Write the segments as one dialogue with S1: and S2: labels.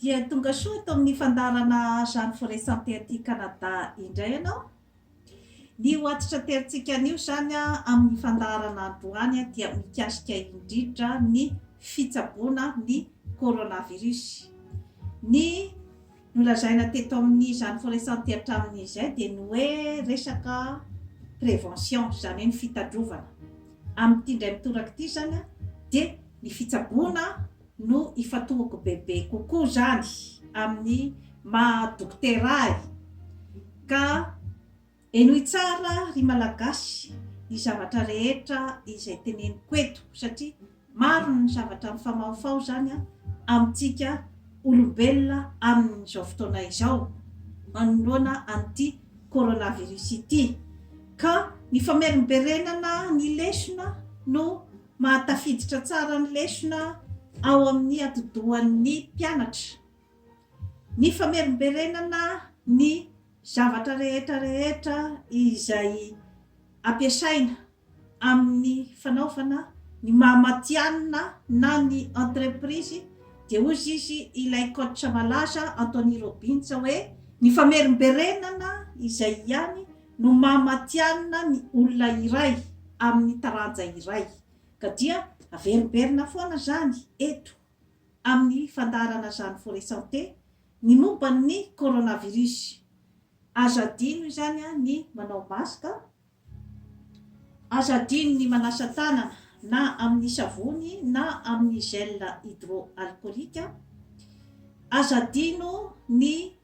S1: dia tonga soa eto amin'ny fandarana Jeanne Forêt Santé aty Canada indray ianao. Ny hoatitra terintsika anio zany amin'ny fandarana androany dia mikasika indrindra ny fitsaboana ny coronavirus. Ny nolazaina teto amin'ny Jeanne Forêt Santé hatramin'izay dia ny hoe resaka prévention, zany hoe ny fitandrovana. Amin'ity indray mitoraka ity zany dia ny fitsaboana no ifatohako bebe kokoa zany amin'ny maha-dokotera ka enoy tsara ry malagasy ny zavatra rehetra izay teneniko eto satria maro ny zavatra mifamaofao zany amintsika olombelona amin'izao fotoana izao manoloana an'ity coronavirus ity. Ka ny famerimberenana ny lesona no mahatafiditra tsara ny lesona ao amin'ny atodohan'ny mpianatra. Ny famerimberenana ny zavatra rehetra izay ampiasaina amin'ny fanaovana ny mahamatianina na ny entreprise dia ozy izy ilay coach malaza Anthony Robbins hoe ny famerimberenana izay ihany no mahamatianina ny olona iray amin'ny taranja iray. Ka dia averimberina foana zany eto amin'ny fandarana Jeanne Forêt Santé ny momba ny coronavirus. Azo adino zany ny manao masaka, azo adino ny manasa tanana na amin'ny savony na amin'ny gel hydroalcoolique, azo adino ny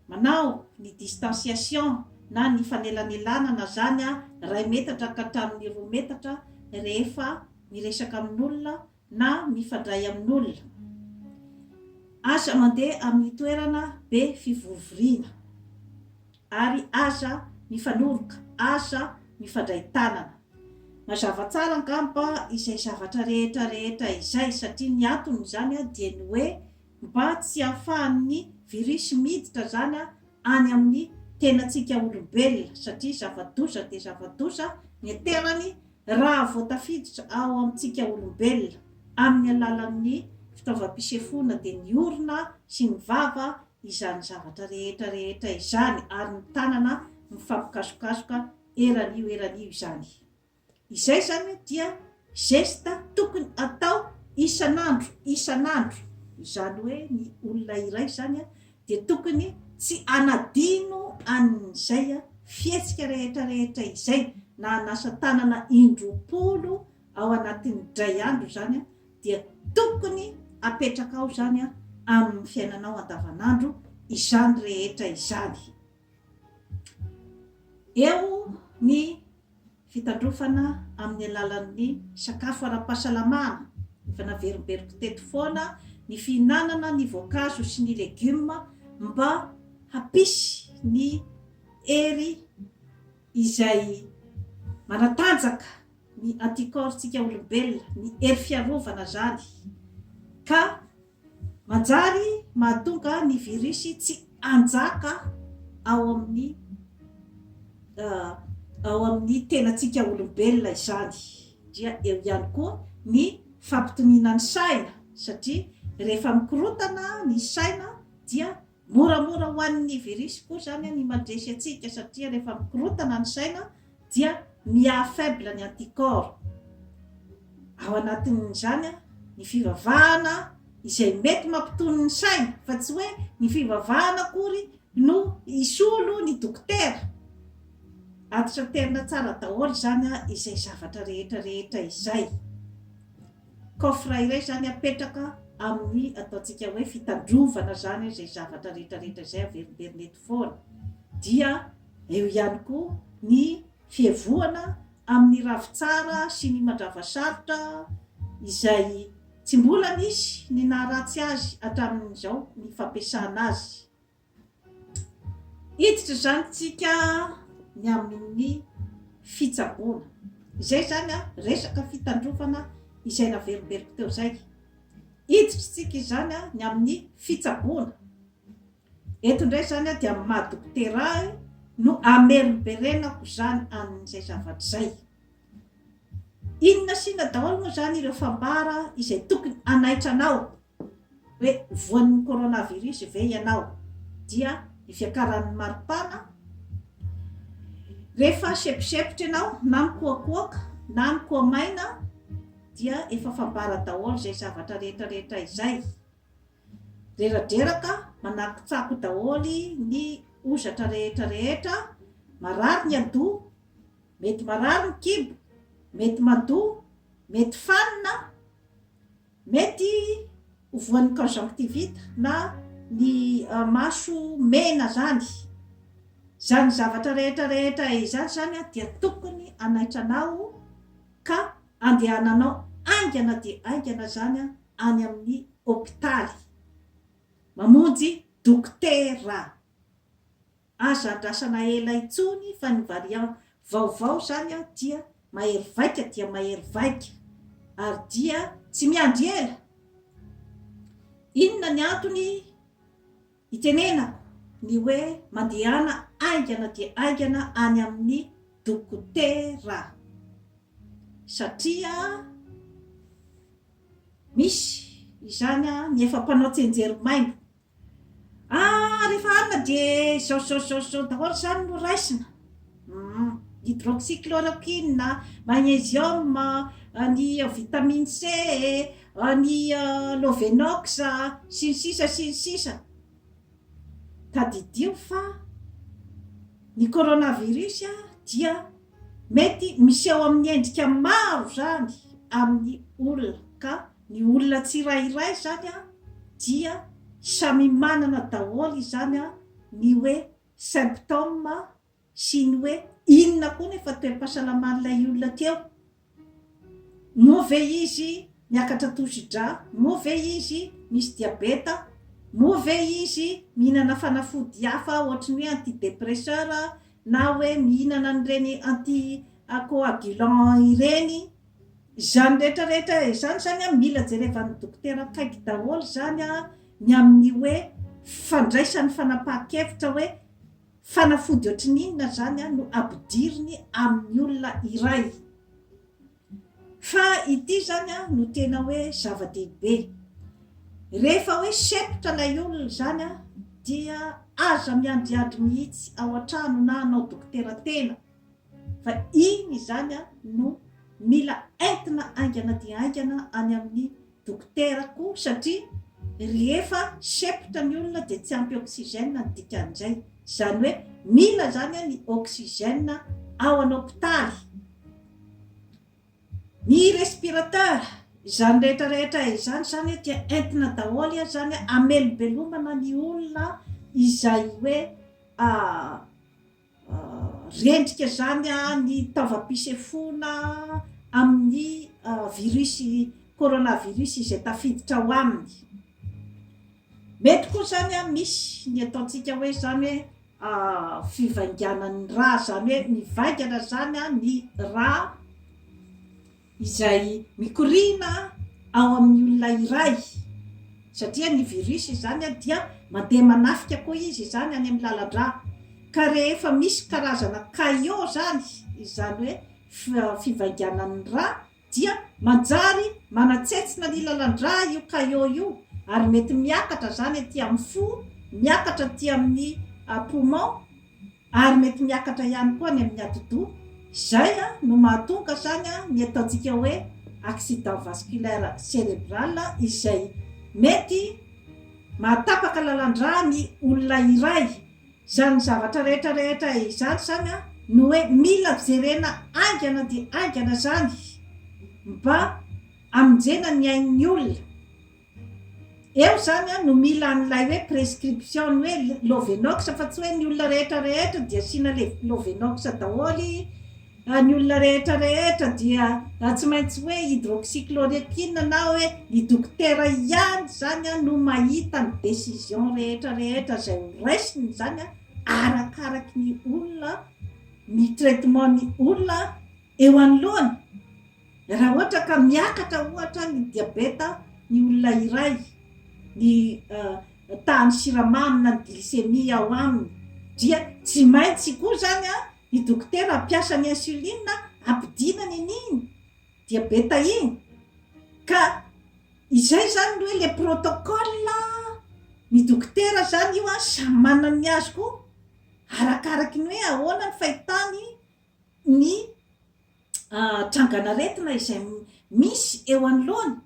S1: manao ny distanciation na ny fanelanelana zany 2 metatra ka hatramin'ny 2 metatra rehefa miresaka amin'olona na mifandray amin'olona. Aza mandeha amin'ny toerana be fivorovoriana ary aza mifanoroka, aza mifandray tanana. Mazava tsara angamba izay zavatra rehetra izay satria ny antony zany dia ny hoe mba tsy ahafahan'ny virus miditra zany any amin'ny tenantsika olombelona satria zava-doza dia zava-doza ny aterany raha voatafiditra ao amintsika olombelona amin'ny alalan'ny fitaovam-pisefona dia ny orona sy ny vava izany zavatra rehetra izany ary ny tanana mifampikasokasoka eran'io izany. Izay zany dia gesta tokony atao isan'andro izany hoe ny olona iray zany dia tokony tsy anadino an'izay fihetsika rehetra izay na anasa tanana indroapolo ao anatin'ny dray andro zany dia tokony apetraka ao zany amin'ny fiainanao andavanandro izany rehetra izany. Eo ny fitandrofana amin'ny alalan'ny sakafo ara-pahasalamana, efa naverimberiko teto foana ny fihinanana ny voankazo sy ny legioma mba hapisy ny hery izay manatanjaka ny anticorps-tsika olombelona, ny hery fiarovana zany ka manjary mahatonga ny virus tsy anjaka ao amin'ny tenantsika olombelona izany. Dia eo ihany koa ny fampitomina ny saina satria rehefa mikorotana ny saina dia moramora ho an'ny virus koa zany ny mandresy atsika satria rehefa mikorotana ny saina dia mi-affaible ny anticorps. Ao anatin'izany ny fivavahana izay mety mampitony ny saina fa tsy hoe ny fivavahana akory no isolo ny dokotera. Atitraterina tsara daholo zany izay zavatra rehetra izay. Coffre iray zany apetraka amin'ny ataontsika hoe fitandrovana zany izay zavatra rehetra izay averimberina eto foana. Dia eo ihany koa ny fihevoana amin'ny ravitsara sy ny mandravasarotra izay tsy mbola nisy ny naharatsy azy hatramin'izao ny fampiasana azy. Hiditra zany tsika ny amin'ny fitsaboana. Izay zany resaka fitandrovana izay naverimberiko teo zay. Hiditra tsika zany ny amin'ny fitsaboana. Eto indray zany dia maha-dokotera no amerimberenako zany amin'izay zavatra zay. Inona sina daholo moa zany ireo fambara izay tokony anaitranao hoe voan'ny coronavirus ve ianao, dia ifiakaran'ny maripana. Rehefa seposepotra ianao na mikoakoaka na mikoamaina dia efa fambara daholo zay zavatra rehetrarehetra izay. Reradraraka manakitsako daholy ny ozatra rehetrarehetra. Marary ny adoha, mety marary ny kibo, mety madoa, mety fanina, mety voan'ny conjonctivite na ny maso mena zany. Zany zavatra rehetrarehetra izany dia tokony anaitranao ka andehananao aingana dia aingana zany any amin'ny hôpitaly mamonjy dokotera. Aza andrasana ela itsony fa ny variant vaovao zany dia mahery vaika dia mahery vaika ary dia tsy miandry ela. Inona ny antony itenenako ny hoe mandehana aingana dia aingana any amin'ny dokotera? Satria misy izany ny efa mpanao tsenjerimaimbo, rehefa anona dia zao daholo zany no raisina. Hydroxychloroquine, magnésium, ny vitamine C, ny Lovenox sy ny sisa. Tadidio fa ny coronavirus dia mety miseho amin'ny endrika maro zany amin'ny olona, ka ny olona tsirairay zany dia samy manana daholo zany ny hoe symptôme sy ny hoe inona koa nefa toe-pahasalaman'ilay olona teo. Move izy miakatra tosidra, move izy misy diabeta, move izy mihinana fanafody hafa ohatrany hoe antidépresseur na hoe mihinana n'ireny anticoagulant ireny. Zany rehetrarehetra zany mila jerevan'ny dokotera akaiky daholo zany ny amin'ny hoe fandraisany fanapahan-kevitra hoe fanafody ohatrany inona zany no ampidiriny amin'ny olona iray. Fa ity zany no tena hoe zava-dehibe. Rehefa hoe sepotra ilay olona zany dia aza miandriandry mihitsy ao an-trano na anao dokotera tena, fa iny zany no mila entina aingana dia aingana any amin'ny dokoterako, satria rehefa sepotra ny olona dia tsy ampy oxygène ny dikan'izay. Zany hoe mila zany ny oxygène ao an-hôpitaly. Ny respirateur, zany rehetrarehetra izany dia entina daholo zany amelobelomana ny olona izay hoe rendrika zany ny taovam-pisefona amin'ny virusy coronavirus izay tafiditra ao aminy. Mety koa zany misy ny ataontsika hoe zany hoe fivainganan'ny rà, zany hoe mivaingana zany ny rà izay mikorina ao amin'ny olona iray, satria ny virus zany dia mandeha manafika koa izy zany any amin'ny lalan-drà. Ka rehefa misy karazana caillot zany hoe fivainganan'ny rà dia manjary manatsetsina ny lalan-drà io caillot io, ary mety miakatra zany aty amin'ny fo, miakatra aty amin'ny poumon, ary mety miakatra ihany koa any amin'ny atidoha. Zay no mahatonga zany ny ataontsika hoe accident vasculaire cérébral, izay mety mahatapaka lalan-drà ny olona iray. Zany zavatra rehetrarehetra izany no hoe mila jerena aingana dia aingana zany mba amonjena ny ain'ny olona. Eo zany no mila an'ilay hoe prescription hoe Lovenox, fa tsy hoe ny olona rehetrarehetra dia asiana le Lovenox daholy. Ny olona rehetrarehetra dia tsy maintsy hoe hydroxychloroquine na hoe ny dokotera ihany zany no mahita ny décision rehetrarehetra zay raisiny zany arakaraky ny olona, ny traitement ny olona eo anoloany. Raha ohatra ka miakatra ohatra ny diabeta ny olona iray, ny tany siramamy na ny glycémie ao aminy, dia tsy maintsy koa zany ny dokotera ampiasa ny insuline ampidinany an'iny diabeta iny. Ka izay zany hoe le protocole dokotera zany io a samy manana ny azy koa arakaraky ny hoe ahoana ny fahitany ny dranganaretina izay misy eo anoloany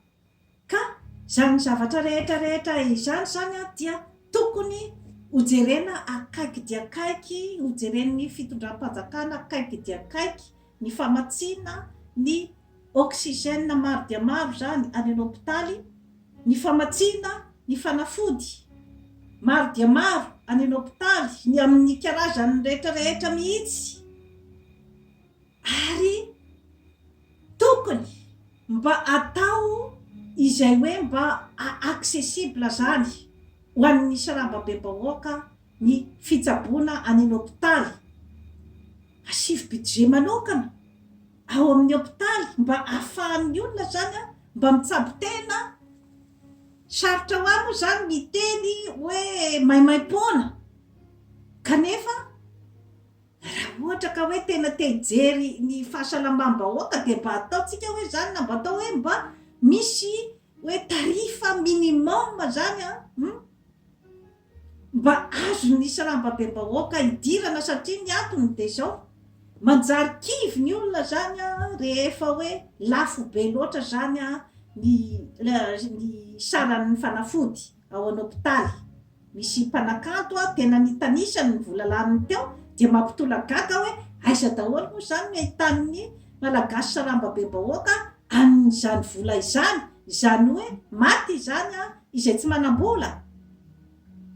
S1: ka zany zavatra rehetrarehetra izany zany a dia tokony hojerena akaiky dia akaiky, hojeren'ny fitondram-panjakana akaiky dia akaiky, ny famatsiana, ny oxygène maro dia maro zany any an'hôpitaly, ny famatsiana, ny fanafody maro dia maro any an'hôpitaly, ny amin'ny karazany rehetrarehetra mihitsy, ary tokony mba atao izay hoe mba accessible zany ho an'ny sarambabe-bahoaka ny fitsaboana any an'hôpitaly. Asivy budget manokana ao amin'ny hôpitaly mba ahafahan'ny olona zany a mba mitsabo tena. Sarotra ho any moa zany miteny hoe maimaim-poana, kanefa raha ohatra ka hoe tena te hijery ny fahasalamam-bahoaka dia mba ataontsika hoe zany na mba atao hoe mba misy hoe tarifa minimum zany a mba azo ny sarambabe-bahoaka hidirana, satria ny antony dia zao manjary kivy ny olona zany a rehefa hoe lafo be loatra zany a ny saran'ny fanafody ao an'hôpitaly. Misy mpanakanto a tena nitanisany ny vola laniny teo dia mampitola gaga hoe aiza daholo moa zany ny ahitan'ny malagasy sarambabe-bahoaka amin'izany vola izany, izany hoe maty izany a izay tsy manam-bola.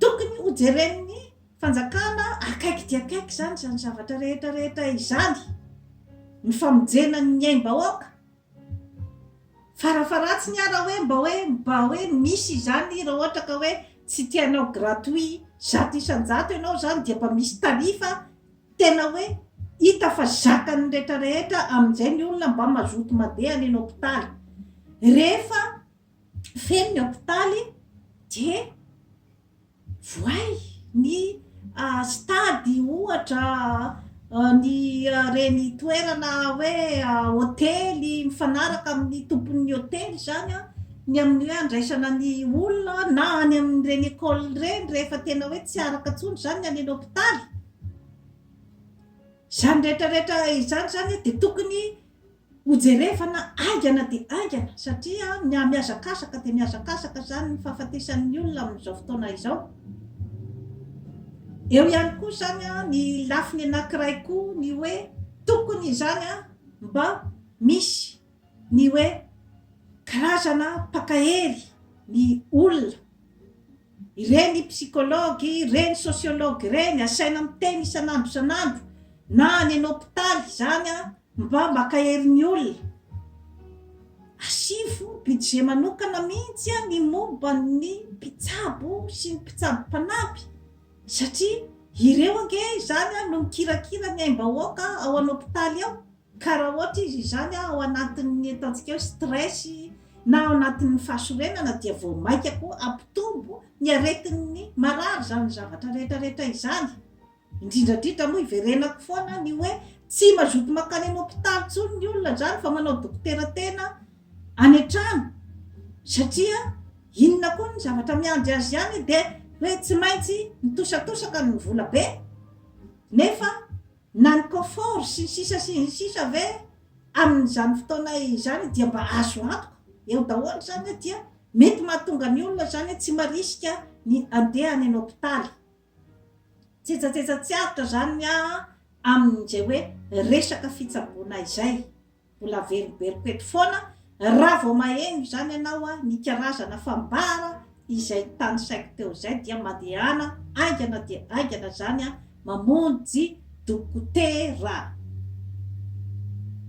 S1: Tokony hojeren'ny fanjakana akaiky dia akaiky zany zany zavatra rehetrarehetra izany, ny famonjena ny aim-bahoaka. Farafaratsy ny ara hoe mba hoe misy zany raha ohatra ka hoe tsy tianao gratuit 100 isan-jato ianao zany dia mba misy tarifa tena hoe hita fa zakany rehetrarehetra amin'izay ny olona mba mazoto mandeha any an'hôpitaly. Rehefa feno ny hôpitaly dia voay ny stady ohatra ny reny toerana hoe hôtely mifanaraka amin'ny tompon'ny hôtely zany a, ny amin'ny hoe andraisana ny olona na any amin'ireny école reny rehefa tena hoe tsy araka tsony zany any an'hôpitaly. Zany rehetrarehetra izany zany dia tokony hojerevana aingana dia aingana, satria miazakasaka dia miazakasaka zany ny fahafatesan'ny olona amin'izao fotoana izao. Eo ihany koa zany a ny lafiny anankiray koa ny hoe tokony zany a mba misy ny hoe karazana mpakahery ny olona, ireny psychologue, ireny sociologue ireny asaina miteny isan'andro isan'andro na any an'hôpitaly zany a mba makahery ny olona. Asivy budget manokana mihitsy a ny momba ny mpitsabo sy ny mpitsabo mpanampy, satria ireo ange zany a no mikirakira ny aim-bahoaka ao an'hôpitaly ao, ka raha ohatra izy zany a ao anatin'ny ataontsika hoe stress na ao anatin'ny fahasorenana dia vao maika koa ampitombo ny aretin'ny marary zany zavatra rehetrarehetra izany. Indrindrandrindra moa iverenako foana ny hoe tsy mazoto makany an'hôpitaly tsony ny olona zany fa manao dokotera tena any an-trano, satria inona koa ny zavatra miandry azy ihany dia hoe tsy maintsy mitosatosaka ny vola be, nefa na ny confort sy ny sisa ve amin'izany fotoana izany dia mba azo antoka eo daholo zany dia mety mahatonga ny olona zany tsy marisika ny andeha any an'hôpitaly. Tsetsatetsatsiaritra zany a amin'izay hoe resaka fitsaboana izay, mbola veriberiko eto foana raha vao maheno zany ianao a ny karazana fambara izay tany saiko teo zay dia mandehana aingana dia aingana zany a mamonjy dokotera.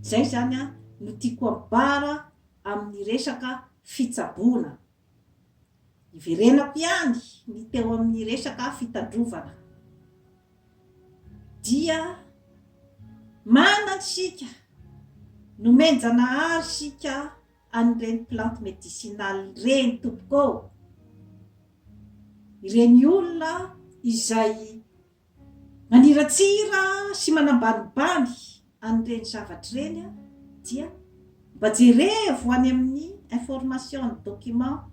S1: Zay zany a no tiako ambara amin'ny resaka fitsaboana. Iverenako ihany ny teo amin'ny resaka fitandrovana dia manantsika nomenjana azy sika an'ireny plante médicinale reny tompoko, ireny olona izay maniratsira sy manambanibany an'ireny zavatra ireny a dia mba jerevo any amin'ny information document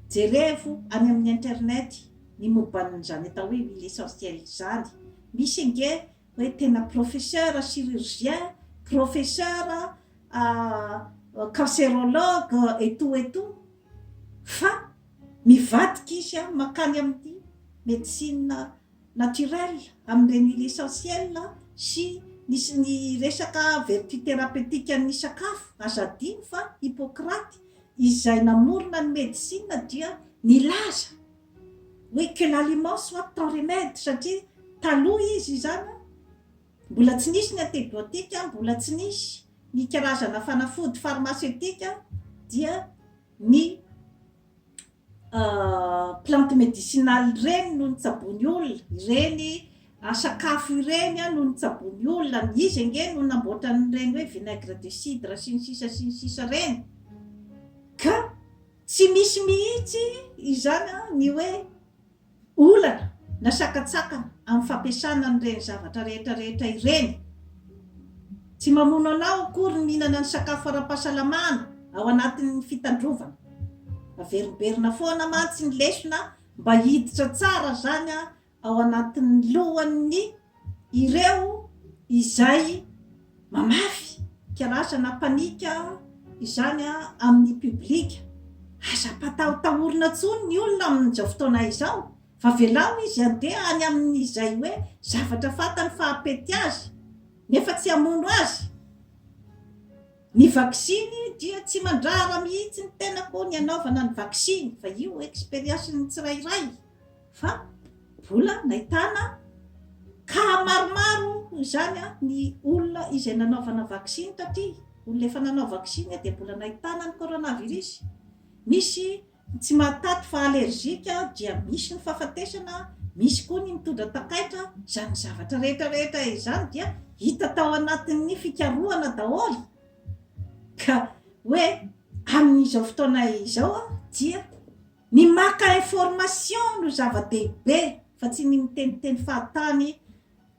S1: jerevo any amin'ny internet ny momban'izany atao hoe huile essentielle zany. Misy nge hoe tena professeur chirurgien, professeur cancérologue et tout fa mivadika izy makany amin'ny médecine naturelle amin'ireny huile essentielle sy ny resaka vertu thérapeutique ny sakafo. Azadino fa Hippocrate izay namorona ny médecine dia nilaza hoe que l'aliment soit ton remède, satria taloha izy zany mbola tsy nisy ny antibiotika, mbola tsy nisy ny karazana fanafody pharmaceutique dia ny plante médicinale ireny no nitsabony olona, ireny sakafo ireny no nitsabony olona. Izy nge no namboatra n'ireny hoe vinaigre de cidre sy ny sisa reny, ka tsy misy mihitsy izany ny hoe olana na sakatsakana amin'ny fampiasana n'ireny zavatra rehetrarehetra ireny. Tsy mamono anao akory mihinana ny sakafo ara-pahasalamana ao anatin'ny fitandrovana, averimberina foana mantsy ny lesona mba hiditra tsara zany ao anatin'ny lohan'ny ireo izay mamafy karazana panika izany amin'ny publika. Aza-patahotahorina tsony ny olona amin'izao fotoana izao, fa velao izy andeha any amin'izay hoe zavatra fatany fa apety azy nefa tsy hamono azy. Ny vaksiny dia tsy mandrara mihitsy ny tena koa ny anaovana ny vaksiny, fa io expérience ny tsirairay, fa mbola nahitana ka maromaro zany ny olona izay nanaovana vaksiny taty. Olona efa nanao vaksiny dia mbola nahitana ny coronavirus. Misy tsy mahataty fa allergique dia misy ny fahafatesana, misy koa ny mitondra takaitra. Zany zavatra rehetrarehetra izany dia hita tao anatin'ny fikarohana daholo. Ka hoe amin'izao fotoana izao dia ny maka information no zava-dehibe, fa tsy ny miteniteny fahatany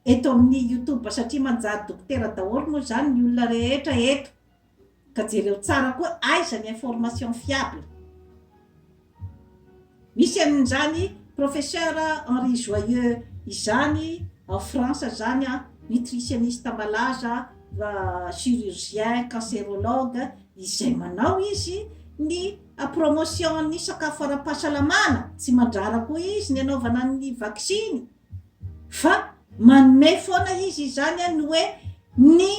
S1: eto amin'ny YouTube, satria manjary dokotera daholo moa zany ny olona rehetra eto. Ka jereo tsara koa aiza ny information fiable. Misy amin'izany professeur Henri Joyeux izany en France zany nutritionniste malaza, chirurgien, cancérologue, izay manao izy ny promotion ny sakafo ara-pahasalamana. Tsy mandrara koa izy ny anaovana ny vaksiny, fa manome foana izy zany ny hoe ny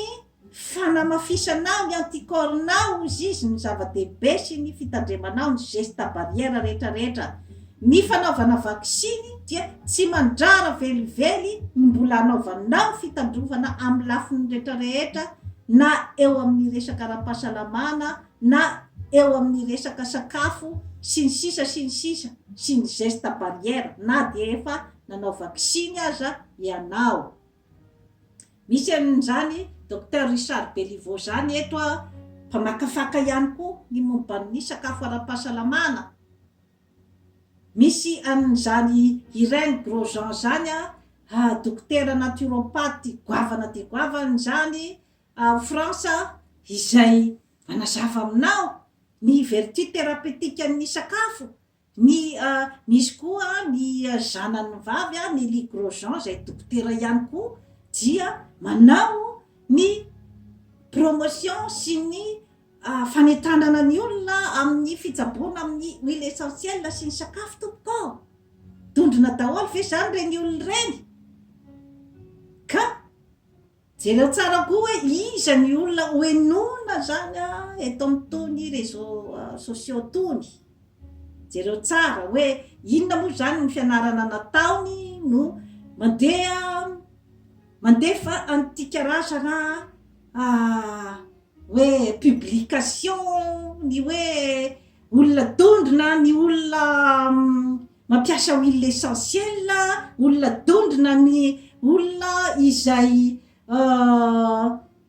S1: fanamafisanao ny anticorps-nao izy ny zava-dehibe sy ny fitandremanao ny geste barrière rehetrarehetra. Ny fanaovana vaksiny dia tsy mandrara velively ny mbola anaovanao fitandrovana amin'ny lafiny rehetrarehetra, na eo amin'ny resaka ara-pahasalamana, na eo amin'ny resaka sakafo sy ny sisa sy ny geste barrière, na dia efa nanao vaksiny aza ianao. Misy amin'izany Dr Richard Beliveau zany eto mpamakafaka ihany koa ny momban'ny sakafo ara-pahasalamana. Misy amin'izany Irène Grosjean zany dokotera naturopathe goavana dia goavana zany France, izay manazava aminao ny vertu thérapeutique ny sakafo. Ny misy koa ny zanany vavy Nelly Grosjean zay dokotera ihany koa, dia manao ny promotion sy ny fanentanana ny olona amin'ny fitsaboana amin'ny huile essentielle sy ny sakafo tompoko. Tondrona daholo ve zany reny olona reny? Ka jereo tsara koa hoe iza ny olona hoenona zany eto amin'itony réseaux sociaux tony. Jereo tsara hoe inona moa zany ny fianarana nataony no mandefa an'ity karazana hoe publication, ny hoe olona tondrona, ny olona mampiasa huile essentielle, olona tondrona, ny olona izay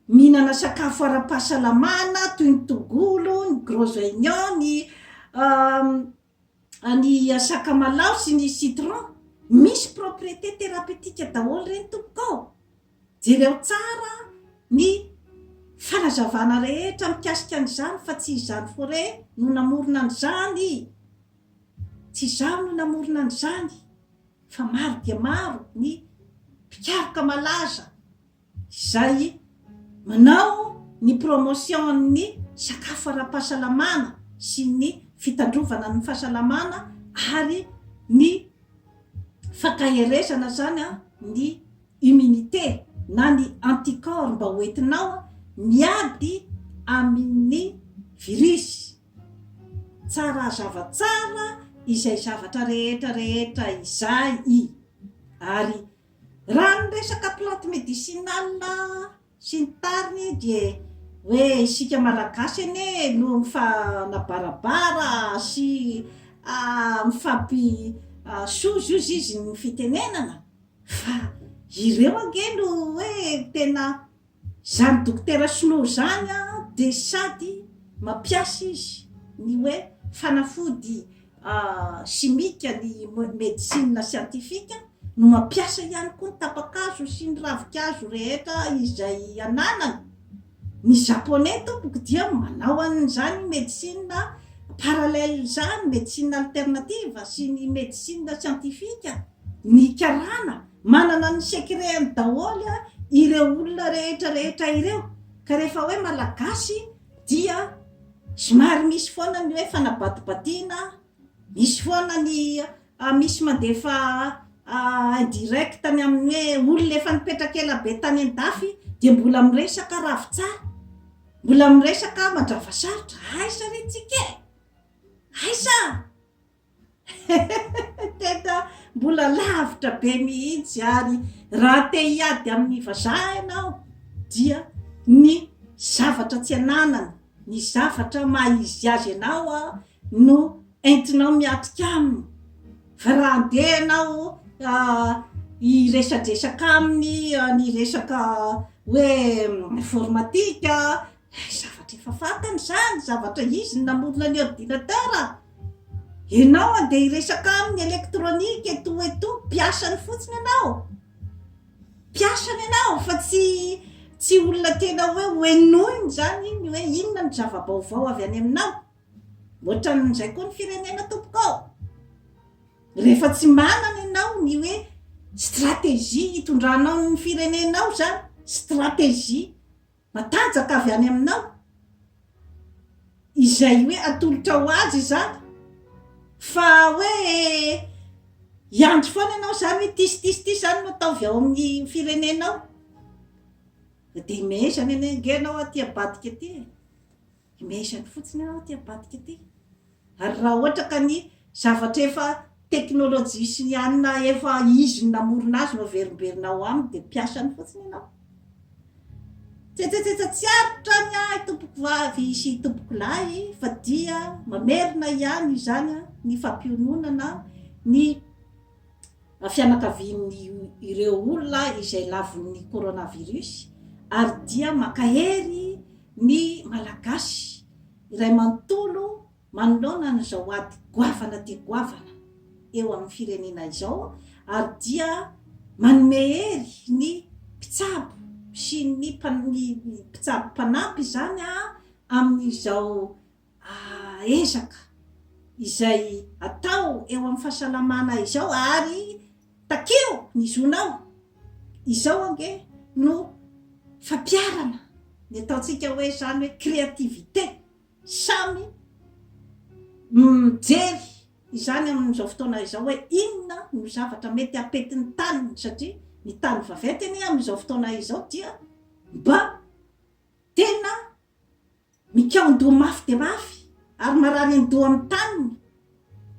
S1: mihinana sakafo ara-pahasalamana toy ny tongolo, ny gros oignon, ny sakamalaho sy ny citron. Misy propriété thérapeutique daholo reny tompoko. Jereo tsara ny fanazavana rehetra mikasika an'izany, fa tsy izany foare no namorona an'izany. tsy zaho no namorona an'izany fa maro dia maro ny mpikaroka malaza izay manao ny promotion ny sakafo ara-pahasalamana sy ny fitandrovana ny fahasalamana ary ny fakaherezana zany ny immunité na ny anticorps mba hoentinao miady amin'ny virusy. Tsara zavatsara izay zavatra rehetra izay ary raha ny resaka plante médicinale sy ny tariny de hoe isika malagasy ene no mifanabarabara sy mifampi sozo izy ny fitenenana fa ireo ange no hoe tena zany dokotera sinoa zany de sady mampiasa izy ny hoe fanafody chimique ny médecine scientifique no mampiasa ihany koa ny tapakazo sy ny ravikazo rehetra izay ananany. Ny japonais tompoko dia manao an'izany médecine parallèle zany médecine alternative sy ny médecine scientifique ny karana manana ny secret daholy ireo olona rehetra ireo ka rehefa hoe malagasy dia somary misy foana ny hoe fanabatibatiana, misy foana ny misy mandefa indirect ny amin'ny hoe olona efa nipetraka ela be tany an-dafy dia mbola miresaka ravitsara, mbola miresaka mandrava sarotra. Aisa retsika aisa tena mbola lavitra be mihitsy ary raha te hiady amin'ny vazaha ianao dia ny zavatra tsy ananana, ny zavatra maizy azy ianao no entinao miatrika aminy. Fa raha andeha ianao iresadresaka aminy ny resaka hoe informatika zavatra efa fantany zany, zavatra izy ny namorona ny ordinateur. Ianao andeha iresaka aminy elektronika eto mpiasany fotsiny ianao fa tsy olona tena hoe hoenoiny zany ny hoe inona ny zava-baovao avy any aminao. Ohatran'izay koa ny firenena tompokao rehefa tsy manana ianao ny hoe stratégie hitondranao ny firenenao zany, stratégie matanjaka avy any aminao izay hoe atolotra ho azy zany, fa hoe iandro foana ianao zany hoe tisy zany no ataovy ao amin'ny firenenao de mezany enge anao aty abadika aty, mezany fotsiny ianao aty abadika aty. Ary raha ohatra ka ny zavatra efa teknôlôjia sy ny anina efa izy namorona azy no averimberinao aminy de mpiasany fotsiny ianao. Tsy arotra ny tompoko vavy sy tompoko lahy fa dia mamerina ihany zany ny fampiononana ny fianakavian'ny ireo olona izay lavon'ny coronavirus ary dia makahery ny malagasy iray manontolo manoloana n'izao ady goavana dia goavana eo amin'ny firenena izao ary dia manome hery ny mpitsabo sy ny mpitsabo mpanampy zany amin'izao ezaka izay atao eo amin'ny fahasalamana izao. Ary takeo ny zonao izao ange no fampiarana ny ataontsika hoe zany hoe créativité, samy mijery izany amin'izao fotoana izao hoe inona no zavatra mety apetin'ny taniny satria ny tany vavetiny amin'izao fotoana izao dia mba tena mikaondoha mafy de mafy ary marary andoha amin'ny taniny.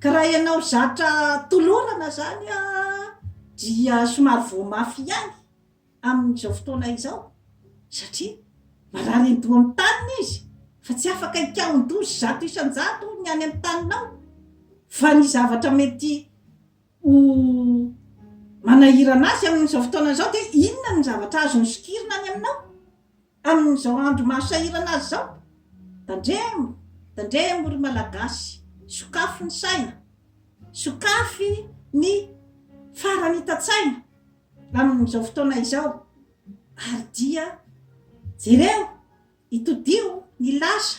S1: Ka raha ianao zatra tolorana zany dia somary vo mafy ihany amin'izao fotoana izao satria marary andoha amin'ny taniny izy fa tsy afaka hikaondoha zato isan-jato ny any amin'ny taninao. Fa ny zavatra mety ho manahirana azy amin'izao fotoana izao dia inona ny zavatra azony sokirina any aminao amin'izao andro mahasahirana azy zao. Tandremo ry malagasy, sokafy ny saina, sokafy ny farany hitan-tsaina amin'izao fotoana izao ary dia jereo itodio ny lasa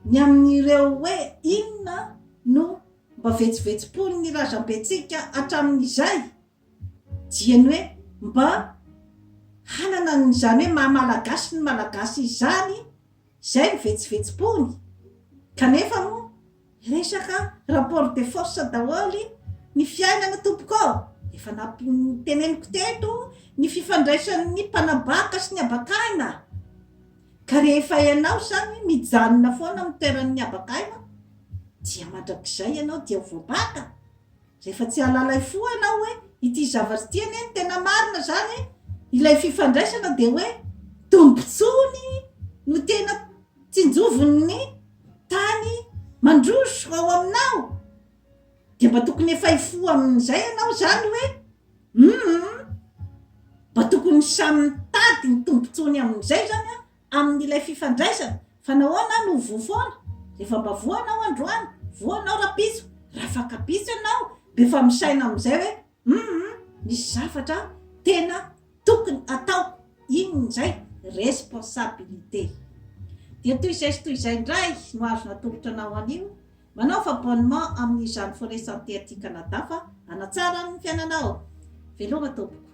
S1: ny amin'ireo hoe inona no mba vetsivetsipony ny razam-betsika hatramin'izay diany hoe mba hanana n'izany hoe mahamalagasy ny malagasy izany zay mivetsivetsipony kanefa moa resaka rapport de force daholy ny fiainana tompoko efa nampiteneniko teto ny fifandraisan'ny mpanabaka sy ny abakaina ka rehefa ianao zany mijanona foana amin'ny toeran'ny abakaina dia mandrakizay ianao dia voabaka rehefa tsy halalay fo ianao hoe ity zavatra ty anie ny tena marina zany ilay fifandraisana dia hoe tombotsony no tena tsinjovon'ny tany mandroso ao aminao dia mba tokony efa ifo amin'izay ianao zany hoe mba tokony samy mitady ny tombotsony amin'izay zany amin'ilay fifandraisana fa nahoana no vo foana rehefa mba voanao androany voanao rapiso raha fakapiso ianao be fa misaina amin'izay hoe misy zavatra tena tokony atao inon'izay responsabilité dia toy izay sy toy izay indray no azo natolotra anao anio manao fa abonnement amin'izany forêt santé aty Canada fa hanatsara ny fiainanao veloma tompoko